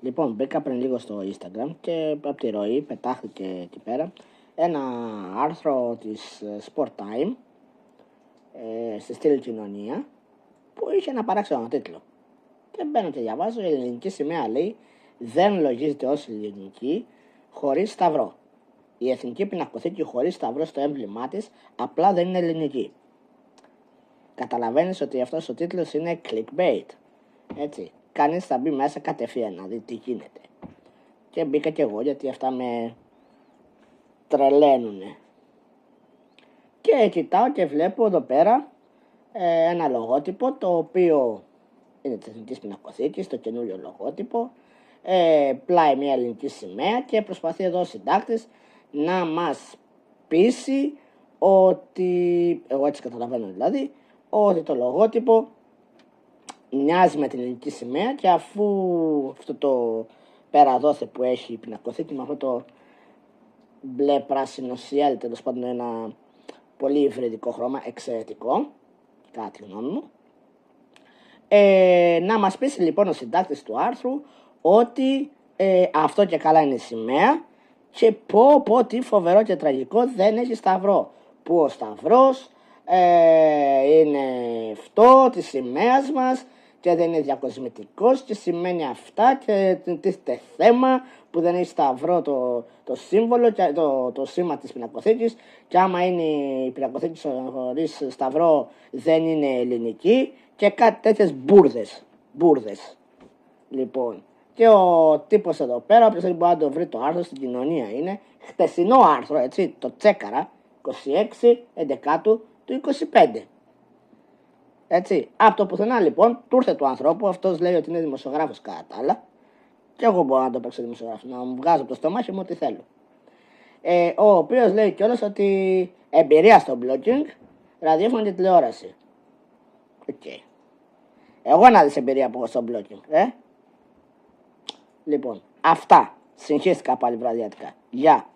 Λοιπόν, μπήκα πριν λίγο στο Instagram και από τη ροή πετάχθηκε εκεί πέρα ένα άρθρο της Sport Time στη στήλη κοινωνία που είχε ένα παράξενο τίτλο. Και μπαίνω και διαβάζω, η ελληνική σημαία λέει δεν λογίζεται ως ελληνική χωρίς σταυρό. Η εθνική πινακοθήκη χωρίς σταυρό στο έμβλημά της απλά δεν είναι ελληνική. Καταλαβαίνεις ότι αυτός ο τίτλος είναι clickbait. Έτσι. Κανείς θα μπει μέσα κατευθείαν να δει τι γίνεται. Και μπήκα κι εγώ γιατί αυτά με τρελαίνουνε. Και κοιτάω και βλέπω εδώ πέρα ένα λογότυπο το οποίο είναι της εθνικής πινακοθήκης, το καινούριο λογότυπο. Πλάει μια ελληνική σημαία και προσπαθεί εδώ ο συντάκτης να μας πείσει ότι, εγώ έτσι καταλαβαίνω δηλαδή, ότι το λογότυπο μοιάζει με την ελληνική σημαία και αφού αυτό το περαδόθε που έχει η πινακοθήκη με αυτό το μπλε πράσινο σιέλ, τέλος πάντων ένα πολύ υβριδικό χρώμα, εξαιρετικό, κατά τη γνώμη μου, να μας πείσει λοιπόν ο συντάκτης του άρθρου ότι αυτό και καλά είναι σημαία και πω τι φοβερό και τραγικό δεν έχει σταυρό, που ο σταυρός είναι αυτό της σημαίας μας και δεν είναι διακοσμητικός και σημαίνει αυτά και τίθεται θέμα που δεν έχει σταυρό το σύμβολο και το σήμα της πινακοθήκης και άμα είναι η πινακοθήκη χωρίς σταυρό δεν είναι ελληνική και κάτι τέτοιες μπουρδες. Λοιπόν, και ο τύπος εδώ πέρα, όποιος δεν μπορεί να το βρει το άρθρο στην κοινωνία είναι χτεσινό άρθρο, έτσι, το τσέκαρα, 26/11 του 25. Έτσι, από το πουθενά λοιπόν, του ήρθε του ανθρώπου, αυτός λέει ότι είναι δημοσιογράφος κατά τα άλλα, και εγώ μπορώ να το παίξω δημοσιογράφο, να μου βγάζω από το στομάχι μου ό,τι θέλω. Ο οποίος λέει κιόλας ότι εμπειρία στο blogging, ραδιόφωνο και τηλεόραση. Okay. Εγώ να δεις εμπειρία που έχω στο blogging, Λοιπόν, αυτά. Συγχύστηκα πάλι βραδιάτικα. Γεια.